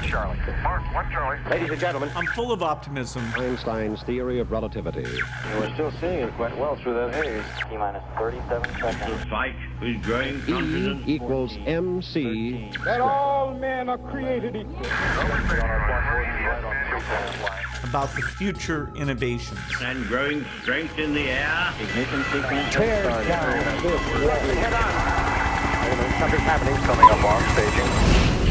Charlie. Mark, 1 Charlie. Ladies and gentlemen, I'm full of optimism. Einstein's theory of relativity. We're still seeing it quite well through that haze. T-minus 37 seconds. Spike is growing confident. E equals 14, MC. 13, That all men are created equal. About the future innovations. And growing strength in the air. ignition sequence Tear started. down this level. Head on. Something's happening. Coming up on staging.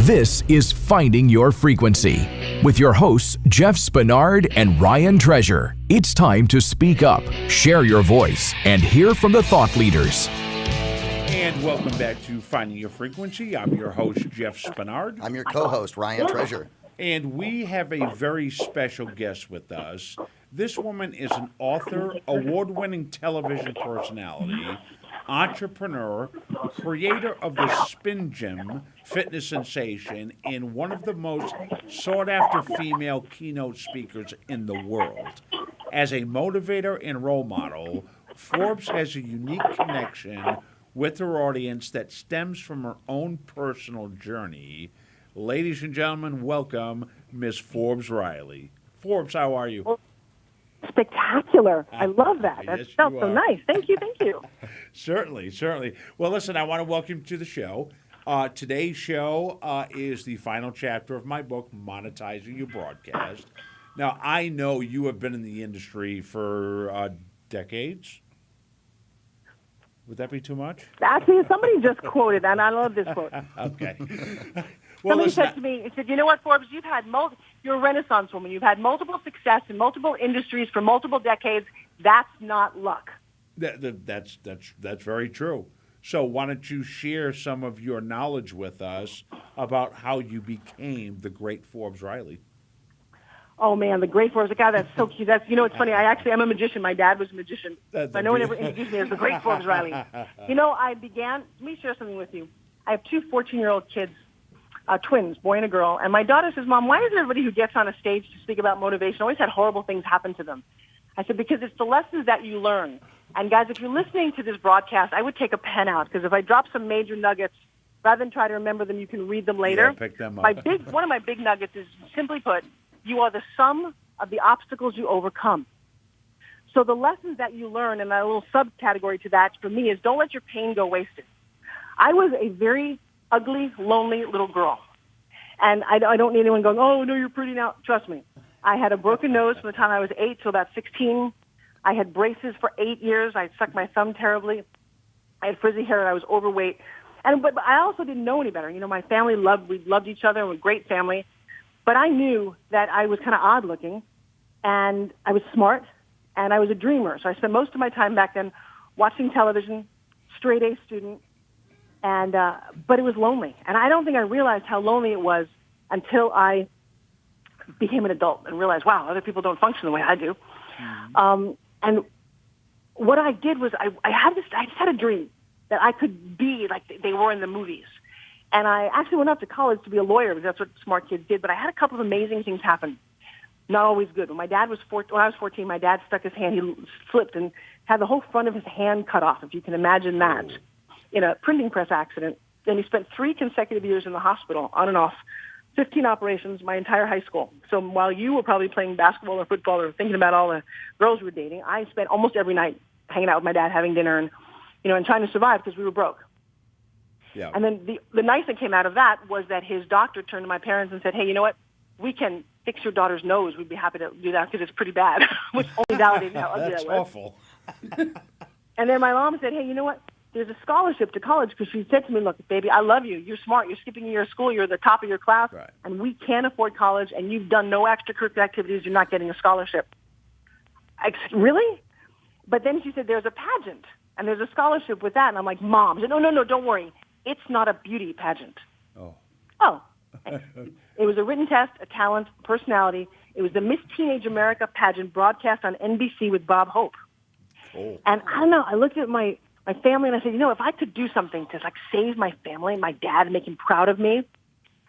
This is Finding Your Frequency with your hosts, Jeff Spinard and Ryan Treasure. It's time to speak up, share your voice, and hear from the thought leaders. And welcome back to Finding Your Frequency. I'm your host, Jeff Spinard. I'm your co-host, Ryan Treasure. And we have a very special guest with us. This woman is an author, award-winning television personality, entrepreneur, creator of the Spin Gym fitness sensation, and one of the most sought-after female keynote speakers in the world. As a motivator and role model, Forbes has a unique connection with her audience that stems from her own personal journey. Ladies and gentlemen, welcome Miss Forbes Riley. Forbes, how are you? Spectacular. I love that. That Yes, felt you so are. nice. Thank you. Certainly. Well, listen, I want to welcome you to the show. Today's show is the final chapter of my book, Monetizing Your Broadcast. Now, I know you have been in the industry for decades. Would that be too much? Actually, somebody just quoted that, and I love this quote. Okay. Somebody said to me, he said, you know what, Forbes, you're a Renaissance woman. You've had multiple success in multiple industries for multiple decades. That's not luck. That's very true. So why don't you share some of your knowledge with us about how you became the great Forbes Riley? Oh, man, the great Forbes. God, that's so cute. It's funny. I actually am a magician. My dad was a magician. So no one ever introduced me as the great Forbes Riley. Let me share something with you. I have two 14-year-old kids, twins, boy and a girl. And my daughter says, Mom, why is everybody who gets on a stage to speak about motivation always had horrible things happen to them? I said, because it's the lessons that you learn. And guys, if you're listening to this broadcast, I would take a pen out, because if I drop some major nuggets, rather than try to remember them, you can read them later. Yeah, pick them up. One of my big nuggets is, simply put, you are the sum of the obstacles you overcome. So the lessons that you learn, and a little subcategory to that for me, is don't let your pain go wasted. I was a very ugly, lonely little girl. And I don't need anyone going, oh, no, you're pretty now. Trust me. I had a broken nose from the time I was 8 till about 16. I had braces for 8 years. I sucked my thumb terribly. I had frizzy hair, and I was overweight. But I also didn't know any better. My family we loved each other, and we're a great family. But I knew that I was kind of odd looking, and I was smart, and I was a dreamer. So I spent most of my time back then watching television, straight A student, but it was lonely. And I don't think I realized how lonely it was until I became an adult and realized, wow, other people don't function the way I do. Mm-hmm. And what I did was I just had a dream that I could be like they were in the movies. And I actually went off to college to be a lawyer, because that's what smart kids did. But I had a couple of amazing things happen. Not always good. When I was 14, my dad stuck his hand. He slipped and had the whole front of his hand cut off, if you can imagine that, in a printing press accident. Then he spent 3 consecutive years in the hospital, on and off, 15 operations, my entire high school. So while you were probably playing basketball or football or thinking about all the girls we were dating, I spent almost every night hanging out with my dad, having dinner, and trying to survive because we were broke. Yeah. And then the nice thing came out of that was that his doctor turned to my parents and said, hey, you know what? We can fix your daughter's nose. We'd be happy to do that because it's pretty bad, which only validated how ugly That's that was. awful. And then my mom said, hey, you know what? There's a scholarship to college, because she said to me, look, baby, I love you. You're smart. You're skipping a year of school. You're the top of your class. Right. And we can't afford college, and you've done no extracurricular activities. You're not getting a scholarship. Really? But then she said, there's a pageant, and there's a scholarship with that. And I'm like, Mom. She said, no, don't worry. It's not a beauty pageant. Oh. It was a written test, a talent, personality. It was the Miss Teenage America pageant broadcast on NBC with Bob Hope. Oh. And I don't know, I looked at my family and I said, if I could do something to save my family, my dad, and make him proud of me.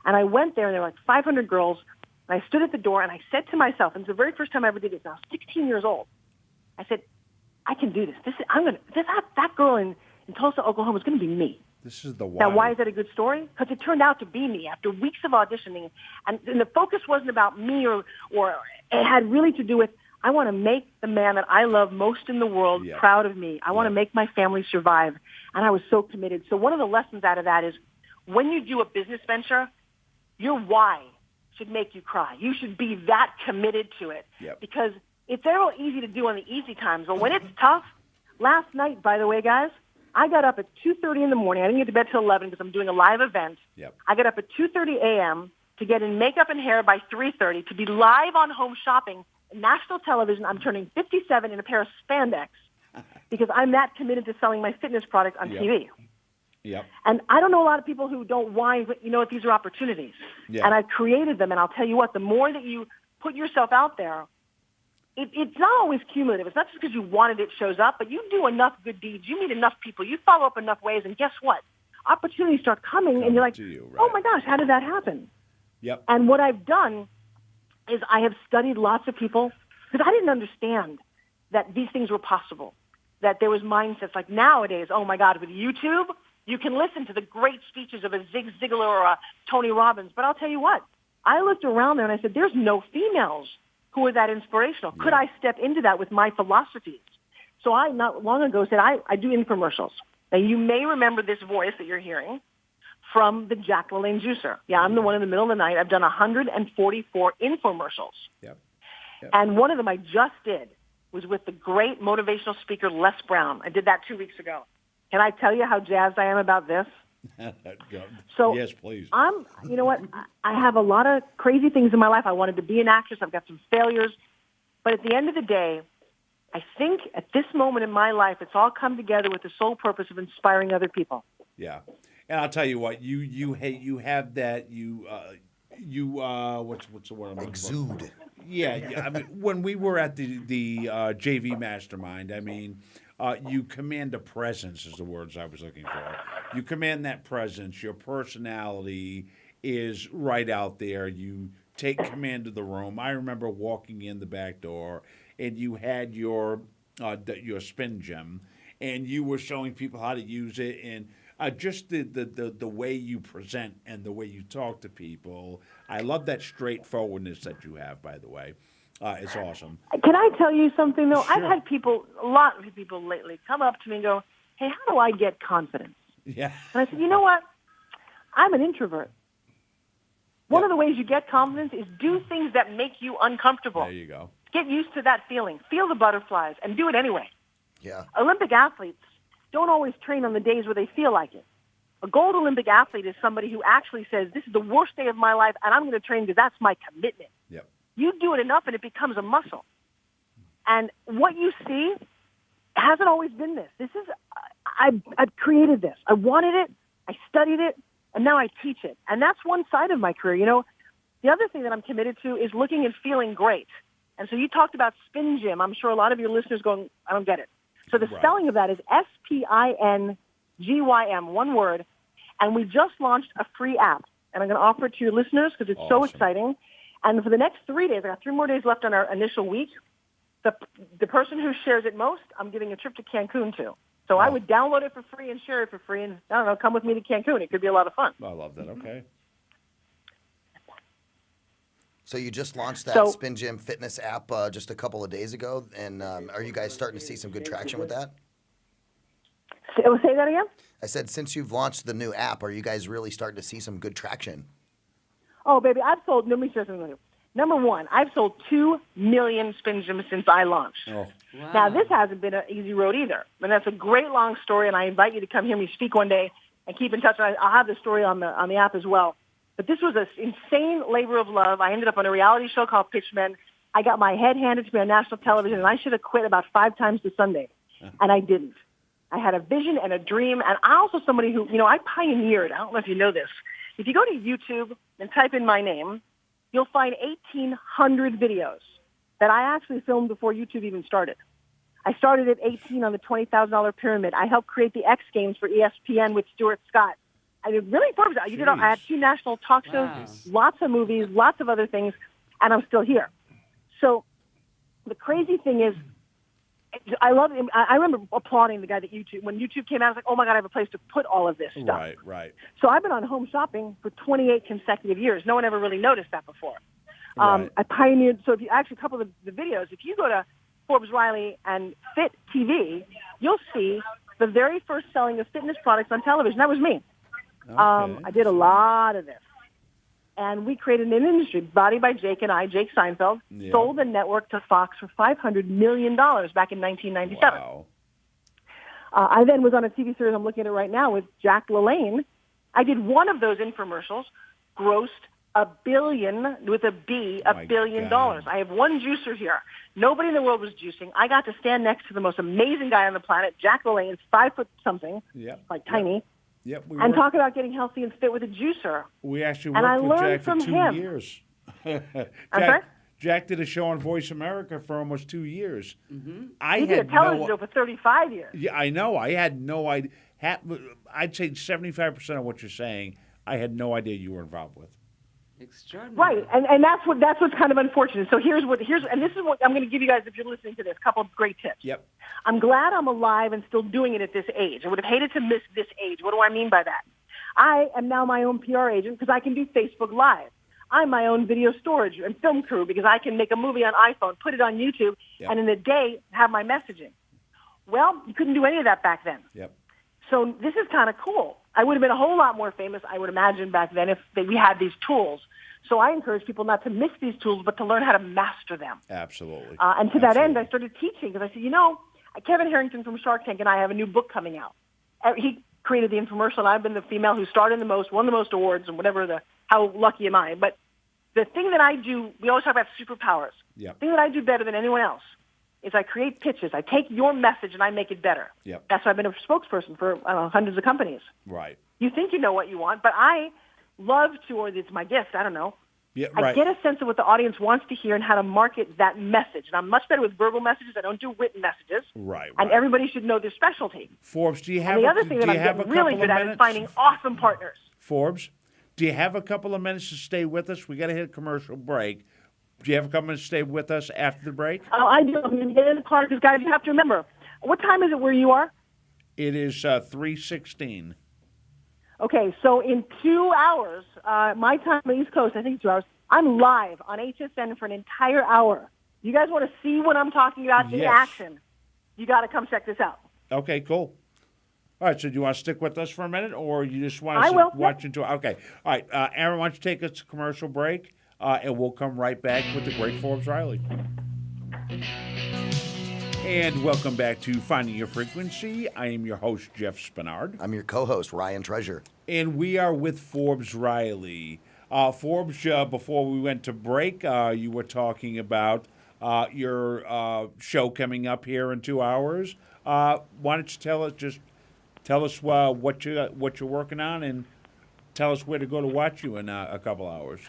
And I went there, and there were 500 girls, and I stood at the door, and I said to myself, and it's the very first time I ever did this, I was 16 years old. I said, I can do this. That girl in Tulsa, Oklahoma is going to be me. This is the why. Now, why is that a good story? Because it turned out to be me after weeks of auditioning, and the focus wasn't about me or it had really to do with I want to make the man that I love most in the world proud of me. I want to make my family survive, and I was so committed. So one of the lessons out of that is when you do a business venture, your why should make you cry. You should be that committed to it because it's real easy to do on the easy times, but when it's tough. Last night, by the way, guys, I got up at 2:30 in the morning. I didn't get to bed till 11 because I'm doing a live event. I got up at 2:30 a.m. to get in makeup and hair by 3:30 to be live on Home Shopping, national television. I'm turning 57 in a pair of spandex because I'm that committed to selling my fitness product on TV. And I don't know a lot of people who don't whine, but you know what? These are opportunities. And I've created them, and I'll tell you what, the more that you put yourself out there, it's not always cumulative. It's not just because you wanted it shows up, but you do enough good deeds. You meet enough people. You follow up enough ways, and guess what? Opportunities start coming, and you're like, oh, my gosh, how did that happen? And what I've done is I have studied lots of people because I didn't understand that these things were possible, that there was mindsets like nowadays, oh, my God, with YouTube, you can listen to the great speeches of a Zig Ziglar or a Tony Robbins. But I'll tell you what, I looked around there, and I said, there's no females who are that inspirational. Could I step into that with my philosophies? So I, not long ago, said, I do infomercials. Now, you may remember this voice that you're hearing from the Jack LaLanne Juicer. Yeah, I'm the one in the middle of the night. I've done 144 infomercials. And one of them I just did was with the great motivational speaker, Les Brown. I did that 2 weeks ago. Can I tell you how jazzed I am about this? So yes, please. You know what? I have a lot of crazy things in my life. I wanted to be an actress. I've got some failures. But at the end of the day, I think at this moment in my life, it's all come together with the sole purpose of inspiring other people. Yeah. And I'll tell you what, you have that, what's the word I'm looking for? Exude. Yeah. I mean, when we were at the JV Mastermind, I mean, you command a presence is the words I was looking for. You command that presence. Your personality is right out there. You take command of the room. I remember walking in the back door, and you had your spin gym, and you were showing people how to use it, and just the way you present and the way you talk to people. I love that straightforwardness that you have, by the way. It's awesome. Can I tell you something, though? Sure. I've had a lot of people lately come up to me and go, hey, how do I get confidence? Yeah. And I said, you know what? I'm an introvert. One of the ways you get confidence is do things that make you uncomfortable. There you go. Get used to that feeling. Feel the butterflies and do it anyway. Yeah. Olympic athletes don't always train on the days where they feel like it. A gold Olympic athlete is somebody who actually says, this is the worst day of my life, and I'm going to train because that's my commitment. Yep. You do it enough, and it becomes a muscle. And what you see hasn't always been this. This is, I've created this. I wanted it, I studied it, and now I teach it. And that's one side of my career. You know, the other thing that I'm committed to is looking and feeling great. And so you talked about Spin Gym. I'm sure a lot of your listeners going, I don't get it. So the spelling of that is SPINGYM, one word. And we just launched a free app. And I'm going to offer it to your listeners because it's so exciting. And for the next 3 days, I got 3 more days left on our initial week. The person who shares it most, I'm giving a trip to Cancun to. So I would download it for free and share it for free. And I don't know, come with me to Cancun. It could be a lot of fun. I love that. Okay. So you just launched that Spin Gym fitness app just a couple of days ago. And are you guys starting to see some good traction with that? Say that again? I said, since you've launched the new app, are you guys really starting to see some good traction? Oh, baby, I've sold, let me share something with you. Number one, I've sold 2 million Spin Gyms since I launched. Oh. Wow. Now, this hasn't been an easy road either. And that's a great long story, and I invite you to come hear me speak one day and keep in touch. And I'll have the story on the app as well. But this was an insane labor of love. I ended up on a reality show called Pitchmen. I got my head handed to me on national television, and I should have quit about 5 times to Sunday. And I didn't. I had a vision and a dream, and I'm also somebody who, you know, I pioneered. I don't know if you know this. If you go to YouTube and type in my name, you'll find 1,800 videos that I actually filmed before YouTube even started. I started at 18 on the $20,000 pyramid. I helped create the X Games for ESPN with Stuart Scott. I mean, really, I had 2 national talk shows, lots of movies, lots of other things, and I'm still here. So the crazy thing is, I love him. I remember applauding the guy that YouTube, when YouTube came out, I was like, oh my God, I have a place to put all of this stuff. Right. So I've been on home shopping for 28 consecutive years. No one ever really noticed that before. Right. I pioneered, so if you actually, a couple of the videos, if you go to Forbes Riley and Fit TV, you'll see the very first selling of fitness products on television. That was me. Okay. I did a lot of this. And we created an industry, Body by Jake and I, Jake Seinfeld, sold the network to Fox for $500 million back in 1997. Wow. I then was on a TV series I'm looking at it right now with Jack LaLanne. I did one of those infomercials, grossed $1 billion with a B, $1 billion. I have one juicer here. Nobody in the world was juicing. I got to stand next to the most amazing guy on the planet, Jack LaLanne, 5 foot something, like tiny. Yep, and talk about getting healthy and fit with a juicer. We actually and worked I with Jack for learned two from him. years. I'm sorry? Jack did a show on Voice America for almost 2 years. He did a television show for 35 years. Yeah, I know. I had no idea. I'd say 75% of what you're saying, I had no idea you were involved with. Right, and that's what's kind of unfortunate. So here's and this is what I'm going to give you guys if you're listening to this. A couple of great tips. Yep. I'm glad I'm alive and still doing it at this age. I would have hated to miss this age. What do I mean by that? I am now my own PR agent because I can do Facebook Live. I'm my own video storage and film crew because I can make a movie on iPhone, put it on YouTube, and in a day have my messaging. Well, you couldn't do any of that back then. Yep. So this is kind of cool. I would have been a whole lot more famous, I would imagine, back then if we had these tools. So I encourage people not to miss these tools, but to learn how to master them. Absolutely. And to that end, I started teaching because I said, Kevin Harrington from Shark Tank and I have a new book coming out. He created the infomercial, and I've been the female who starred in the most, won the most awards, and how lucky am I? But the thing that I do, we always talk about superpowers. Yep. The thing that I do better than anyone else is I create pitches. I take your message and I make it better. Yep. That's why I've been a spokesperson for hundreds of companies. Right. You think you know what you want, but I love to, or it's my gift, I don't know. Yeah, right. I get a sense of what the audience wants to hear and how to market that message. And I'm much better with verbal messages. I don't do written messages. Right. And everybody should know their specialty. Forbes, do you have and the other thing that I'm getting really good at is finding awesome partners. Forbes, do you have a couple of minutes to stay with us? We got to hit a commercial break. Do you have a couple minutes to stay with us after the break? I do. I'm going to get in the car because, guys, you have to remember, what time is it where you are? It is 3:16. Okay, so in 2 hours, my time on the East Coast, I think it's 2 hours, I'm live on HSN for an entire hour. You guys want to see what I'm talking about in action? You got to come check this out. Okay, cool. All right, so do you want to stick with us for a minute, or you just want to watch into it? Okay. All right, Aaron, why don't you take us to commercial break, and we'll come right back with the great Forbes Riley. And welcome back to Finding Your Frequency. I am your host, Jeff Spinard. I'm your co-host, Ryan Treasure. And we are with Forbes Riley. Forbes, before we went to break, you were talking about your show coming up here in 2 hours. Why don't you tell us what you're working on, and tell us where to go to watch you in a couple hours.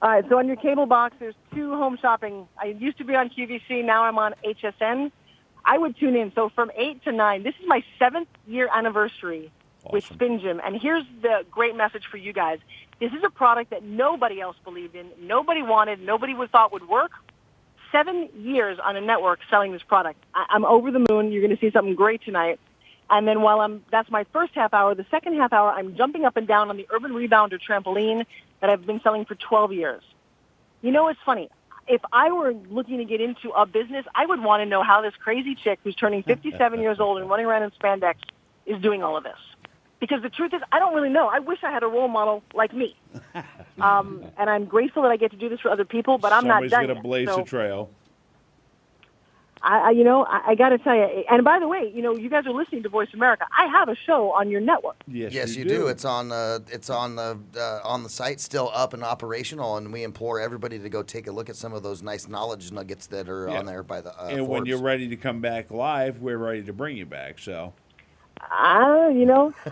All right, so on your cable box, there's 2 home shopping. I used to be on QVC, now I'm on HSN. I would tune in. So from 8 to 9, this is my 7th year anniversary with Spin Gym. And here's the great message for you guys. This is a product that nobody else believed in, nobody wanted, nobody thought would work. 7 years on a network selling this product. I'm over the moon. You're going to see something great tonight. And then that's my first half hour. The second half hour, I'm jumping up and down on the Urban Rebounder trampoline that I've been selling for 12 years. You know, it's funny. If I were looking to get into a business, I would want to know how this crazy chick who's turning 57 years old and running around in spandex is doing all of this. Because the truth is, I don't really know. I wish I had a role model like me. And I'm grateful that I get to do this for other people, but I'm not done yet. Somebody's going to blaze the trail. I got to tell you, and by the way, you guys are listening to Voice America. I have a show on your network. Yes, you do. It's on the site, still up and operational, and we implore everybody to go take a look at some of those nice knowledge nuggets that are on there by the. And Forbes. when you're ready to come back live, we're ready to bring you back. So. I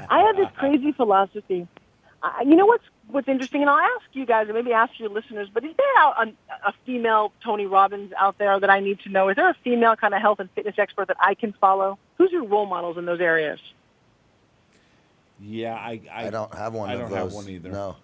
have this crazy philosophy. What's interesting, and I'll ask you guys, and maybe ask your listeners, but is there a female Tony Robbins out there that I need to know? Is there a female kind of health and fitness expert that I can follow? Who's your role models in those areas? Yeah, I don't have one of those. I don't have one either. No.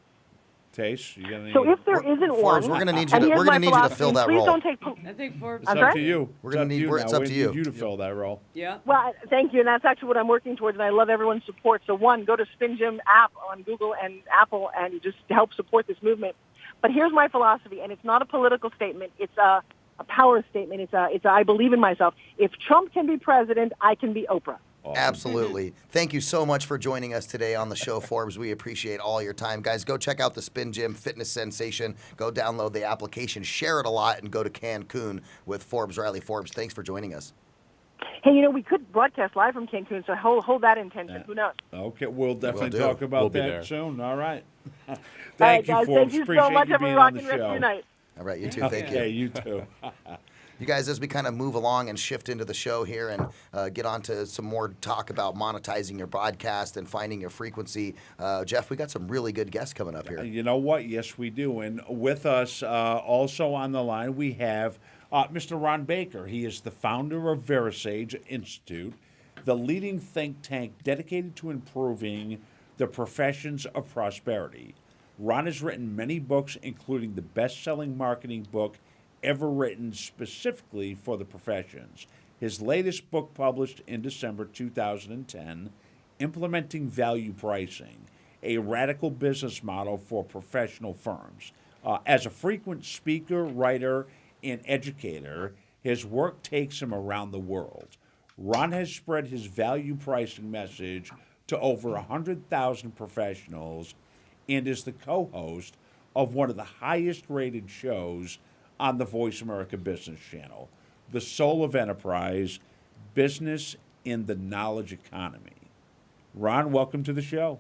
Tace, you got any? So if there isn't Forbes, one, we're gonna need you and to here's we're gonna my need you to philosophy, fill that please role. don't take. I think Forbes. It's I'm up sorry? to you. We're gonna need- It's it's up We to need you. you to fill that role. Yeah. Well, thank you, and that's actually what I'm working towards, and I love everyone's support. So, one, go to Spin Gym app on Google and Apple, and you just help support this movement. But here's my philosophy, and it's not a political statement; it's a power statement. It's a I believe in myself. If Trump can be president, I can be Oprah. Awesome. Absolutely. Thank you so much for joining us today on the show, Forbes. We appreciate all your time. Guys, go check out the Spin Gym Fitness Sensation. Go download the application, share it a lot, and go to Cancun with Forbes Riley. Forbes, thanks for joining us. Hey, we could broadcast live from Cancun, so hold that intention. Who knows? Okay, we'll definitely Will do. talk about We'll be that there. soon. All right. All right, Thank you, guys. Forbes. Thank you Appreciate so much. you Have a being on rocking the rest of show. your night. All right, you too. Thank Okay, you. you too. You guys, as we kind of move along and shift into the show here and get on to some more talk about monetizing your broadcast and finding your frequency, Jeff, we got some really good guests coming up here. You know what? Yes, we do. And with us also on the line, we have Mr. Ron Baker. He is the founder of VeraSage Institute, the leading think tank dedicated to improving the professions of prosperity. Ron has written many books, including the best-selling marketing book ever written specifically for the professions. His latest book, published in December 2010, Implementing Value Pricing, a radical business model for professional firms. As a frequent speaker, writer, and educator, his work takes him around the world. Ron has spread his value pricing message to over 100,000 professionals and is the co-host of one of the highest-rated shows on the Voice America Business Channel, The Soul of Enterprise, Business in the Knowledge Economy. Ron, welcome to the show.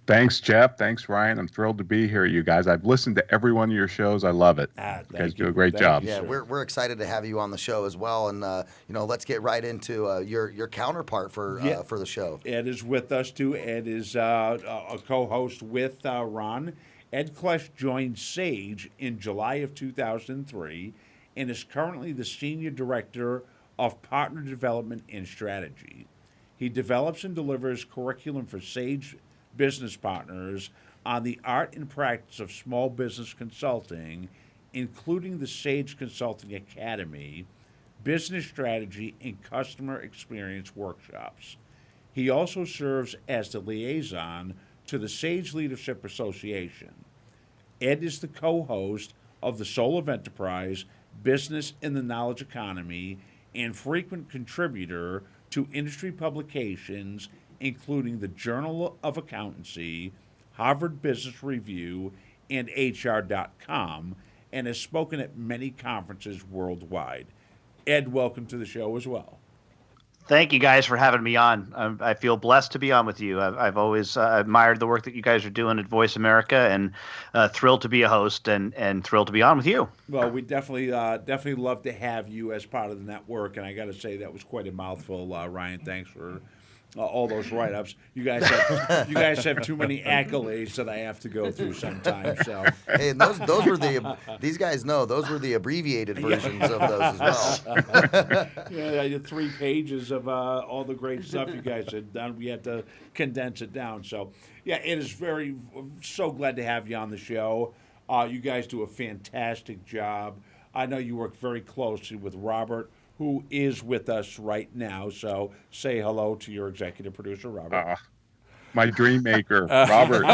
Thanks, Jeff. Thanks, Ryan. I'm thrilled to be here, you guys. I've listened to every one of your shows. I love it. You guys do a great job. Yeah, we're excited to have you on the show as well. And let's get right into your counterpart for the show. Ed is with us too. Ed is a co-host with Ron. Ed Klesch joined Sage in July of 2003 and is currently the Senior Director of Partner Development and Strategy. He develops and delivers curriculum for Sage business partners on the art and practice of small business consulting, including the Sage Consulting Academy, business strategy, and customer experience workshops. He also serves as the liaison to the Sage Leadership Association. Ed is the co-host of The Soul of Enterprise, Business in the Knowledge Economy, and frequent contributor to industry publications, including the Journal of Accountancy, Harvard Business Review, and HR.com, and has spoken at many conferences worldwide. Ed, welcome to the show as well. Thank you guys for having me on. I feel blessed to be on with you. I've always admired the work that you guys are doing at Voice America, and thrilled to be a host and thrilled to be on with you. Well, we definitely love to have you as part of the network, and I got to say that was quite a mouthful, Ryan. Thanks for all those write-ups. You guys have too many accolades that I have to go through sometimes. So, hey, and those were these guys know those were the abbreviated versions of those as well. Yeah, I did 3 pages of all the great stuff you guys had done. We had to condense it down. So, yeah, it is so glad to have you on the show. You guys do a fantastic job. I know you work very closely with Robert, who is with us right now. So say hello to your executive producer, Robert. My dream maker, Robert.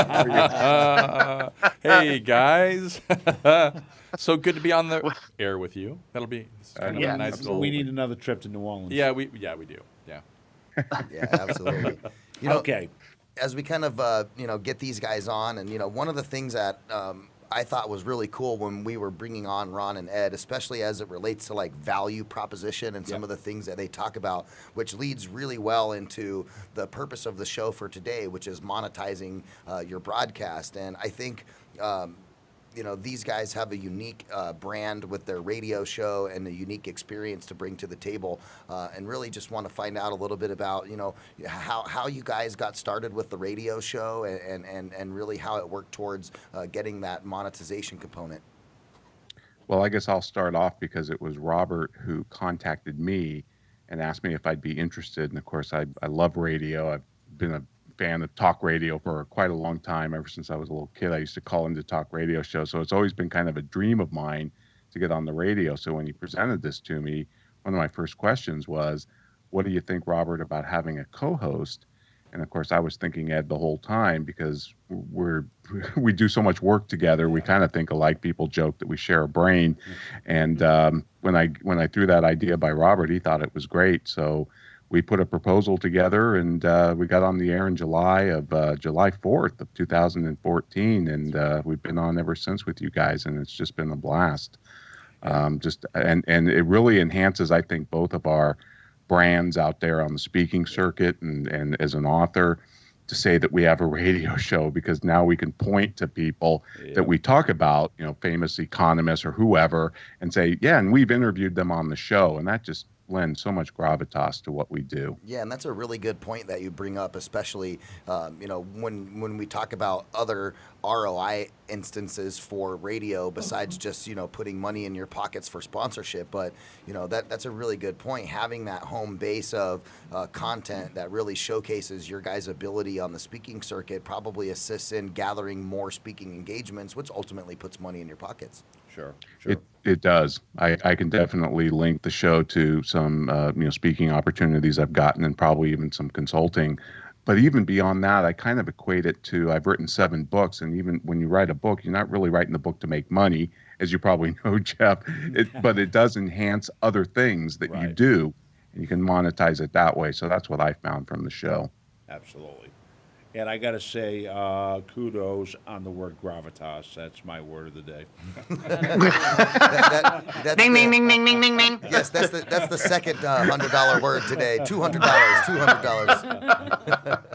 Hey, guys. So good to be on the air with you. That'll be kind of a nice little... We need another trip to New Orleans. Yeah, we do. Yeah. Yeah, absolutely. You know, okay. As we kind of, get these guys on, and, one of the things that I thought was really cool when we were bringing on Ron and Ed, especially as it relates to like value proposition and some of the things that they talk about, which leads really well into the purpose of the show for today, which is monetizing your broadcast. And I think, these guys have a unique brand with their radio show and a unique experience to bring to the table, and really just want to find out a little bit about, how you guys got started with the radio show and really how it worked towards getting that monetization component. Well, I guess I'll start off because it was Robert who contacted me and asked me if I'd be interested. And of course, I love radio. I've been a fan of talk radio for quite a long time. Ever since I was a little kid, I used to call into talk radio shows. So it's always been kind of a dream of mine to get on the radio. So when he presented this to me, one of my first questions was, what do you think, Robert, about having a co-host? And of course, I was thinking Ed the whole time, because we do so much work together. We kind of think alike. People joke that we share a brain. And when I threw that idea by Robert, he thought it was great. So we put a proposal together, and we got on the air in July 4th of 2014, and we've been on ever since with you guys, and it's just been a blast. And it really enhances, I think, both of our brands out there on the speaking circuit and as an author, to say that we have a radio show, because now we can point to people that we talk about, famous economists or whoever, and say, yeah, and we've interviewed them on the show, and that just lends so much gravitas to what we do. Yeah, and that's a really good point that you bring up, especially when we talk about other ROI instances for radio, besides just putting money in your pockets for sponsorship. But that's a really good point. Having that home base of content that really showcases your guys' ability on the speaking circuit probably assists in gathering more speaking engagements, which ultimately puts money in your pockets. Sure. It does. I can definitely link the show to some speaking opportunities I've gotten, and probably even some consulting. But even beyond that, I kind of equate it to, I've written 7 books, and even when you write a book, you're not really writing the book to make money, as you probably know, Jeff. But it does enhance other things that you do, and you can monetize it that way. So that's what I found from the show. Absolutely. And I got to say, kudos on the word gravitas. That's my word of the day. Ding, ding, ding, ding, ding, ding, ding. Yes, that's the second $100 word today. $200.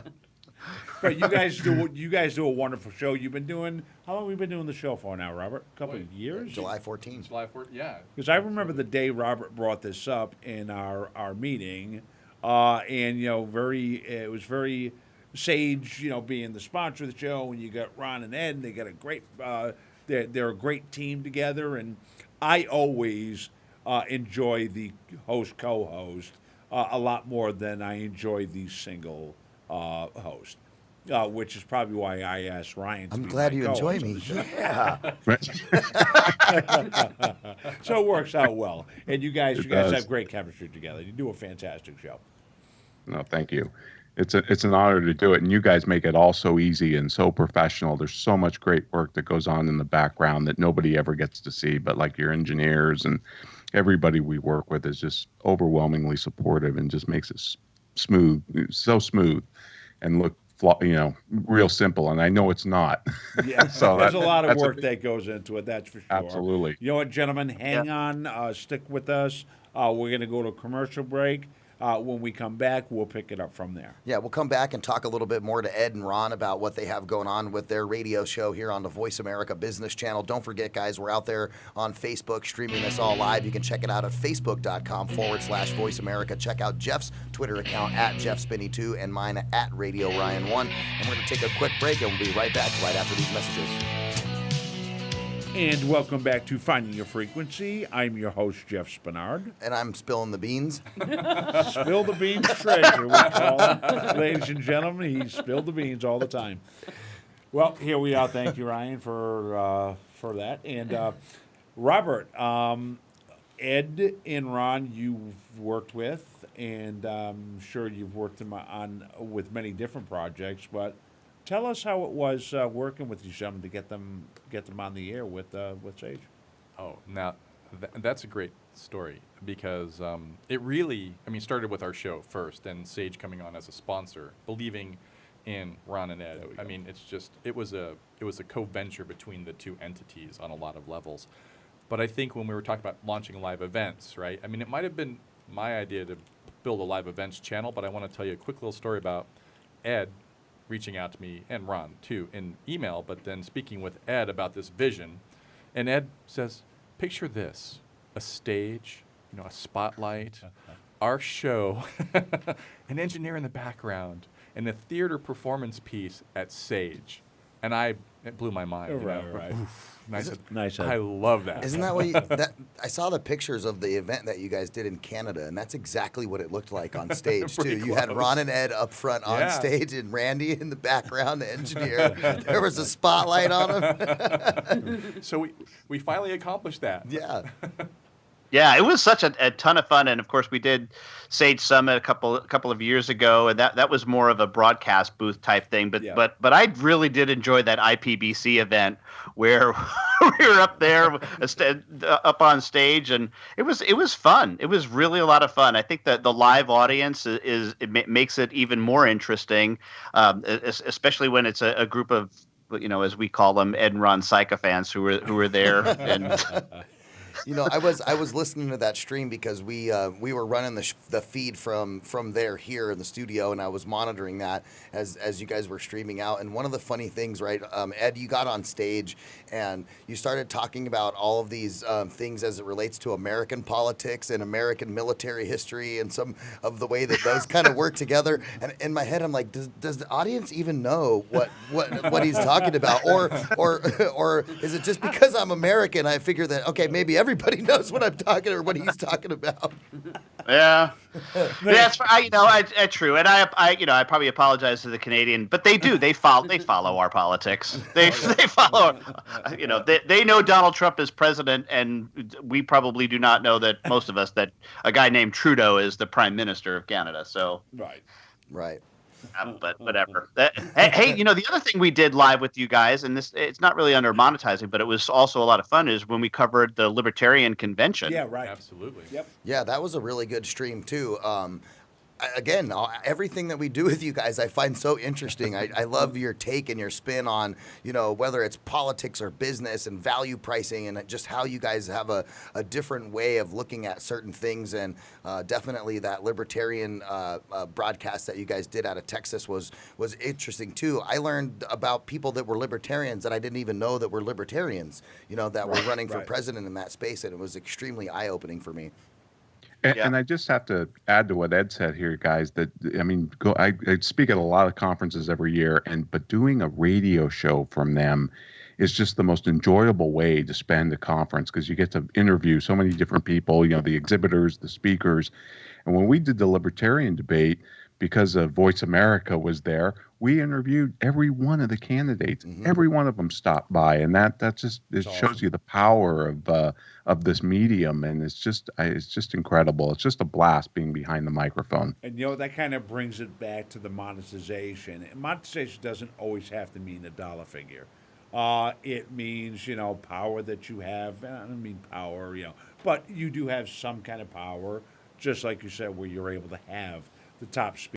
But you guys do a wonderful show. You've been doing, how long have we been doing the show for now, Robert? A couple of years? July 14th. July 14th, yeah. Because I remember the day Robert brought this up in our meeting, and it was very Sage, being the sponsor of the show, and you got Ron and Ed, and they got a great, they're a great team together, and I always enjoy the host-co-host a lot more than I enjoy the single host, which is probably why I asked Ryan to I'm be glad my you enjoy co-host me. of the show. So it works out well, and you guys have great chemistry together. You do a fantastic show. No, thank you. It's an honor to do it, and you guys make it all so easy and so professional. There's so much great work that goes on in the background that nobody ever gets to see, but like your engineers and everybody we work with is just overwhelmingly supportive and just makes it smooth, so smooth, and look, real simple. And I know it's not. Yeah, so there's a lot of work that goes into it, that's for sure. Absolutely. You know what, gentlemen, hang on, stick with us. We're going to go to a commercial break. When we come back, we'll pick it up from there. Yeah, we'll come back and talk a little bit more to Ed and Ron about what they have going on with their radio show here on the Voice America Business Channel. Don't forget, guys, we're out there on Facebook streaming this all live. You can check it out at facebook.com/Voice America. Check out Jeff's Twitter account at JeffSpinney2 and mine at Radio Ryan1. And we're going to take a quick break, and we'll be right back right after these messages. And welcome back to Finding Your Frequency. I'm your host, Jeff Spinard. And I'm Spilling the Beans. Spill the Beans Treasure, we call him. Ladies and gentlemen, he spilled the beans all the time. Well, here we are. Thank you, Ryan, for that. And Robert, Ed and Ron, you've worked with, and I'm sure you've worked with many different projects, but tell us how it was working with these gentlemen to get them on the air with Sage. Oh, now that's a great story, because it really, started with our show first, and Sage coming on as a sponsor, believing in Ron and Ed. It was a co-venture between the two entities on a lot of levels. But I think when we were talking about launching live events, right? It might have been my idea to build a live events channel, but I want to tell you a quick little story about Ed reaching out to me, and Ron too, in email, but then speaking with Ed about this vision. And Ed says, picture this, a stage, a spotlight, our show, an engineer in the background, and a theater performance piece at Sage. And I It blew my mind. you Right, know? right. Oof, nice. Nice. I love that. Isn't that what you, that I saw the pictures of the event that you guys did in Canada, and that's exactly what it looked like on stage too. Pretty You had close. Ron and Ed up front on Yeah. stage, and Randy in the background, the engineer. There was a spotlight on him. So we finally accomplished that. Yeah. Yeah, it was such a ton of fun, and of course we did Sage Summit a couple of years ago, and that was more of a broadcast booth type thing. But Yeah. but I really did enjoy that IPBC event where we were up there, up on stage, and it was fun. It was really a lot of fun. I think that the live audience makes it even more interesting, especially when it's a group of, you know, as we call them, Ed and Ron sycophants who were there and. You know, I was listening to that stream because we were running the feed from there here in the studio, and I was monitoring that as you guys were streaming out. And one of the funny things, right, Ed, you got on stage and you started talking about all of these things as it relates to American politics and American military history and some of the way that those kind of work together. And in my head, I'm like, does the audience even know what he's talking about, or is it just because I'm American I figure that okay, maybe everybody knows what I'm talking or what he's talking about? Yeah, that's true, and I probably apologize to the Canadian, but they do. They follow our politics. They follow, they know Donald Trump is president, and we probably do not know that most of us that a guy named Trudeau is the Prime Minister of Canada. So right. But whatever. Hey, the other thing we did live with you guys, and it's not really under monetizing, but it was also a lot of fun, is when we covered the Libertarian Convention. Yeah, right. Absolutely. Yep. Yeah, that was a really good stream too. Again, everything that we do with you guys, I find so interesting. I love your take and your spin on, whether it's politics or business and value pricing, and just how you guys have a different way of looking at certain things. And definitely that libertarian broadcast that you guys did out of Texas was interesting too. I learned about people that were libertarians that I didn't even know that were libertarians, that were running for president in that space, and it was extremely eye-opening for me. And I just have to add to what Ed said here, guys, that, I speak at a lot of conferences every year, but doing a radio show from them is just the most enjoyable way to spend a conference, because you get to interview so many different people, the exhibitors, the speakers. And when we did the libertarian debate, because of Voice America was there, we interviewed every one of the candidates. Mm-hmm. Every one of them stopped by, and that just shows you the power of this medium, and it's just incredible. It's just a blast being behind the microphone. And that kind of brings it back to the monetization. And monetization doesn't always have to mean a dollar figure. It means power that you have. I don't mean power, but you do have some kind of power, just like you said, where you're able to have the top speaker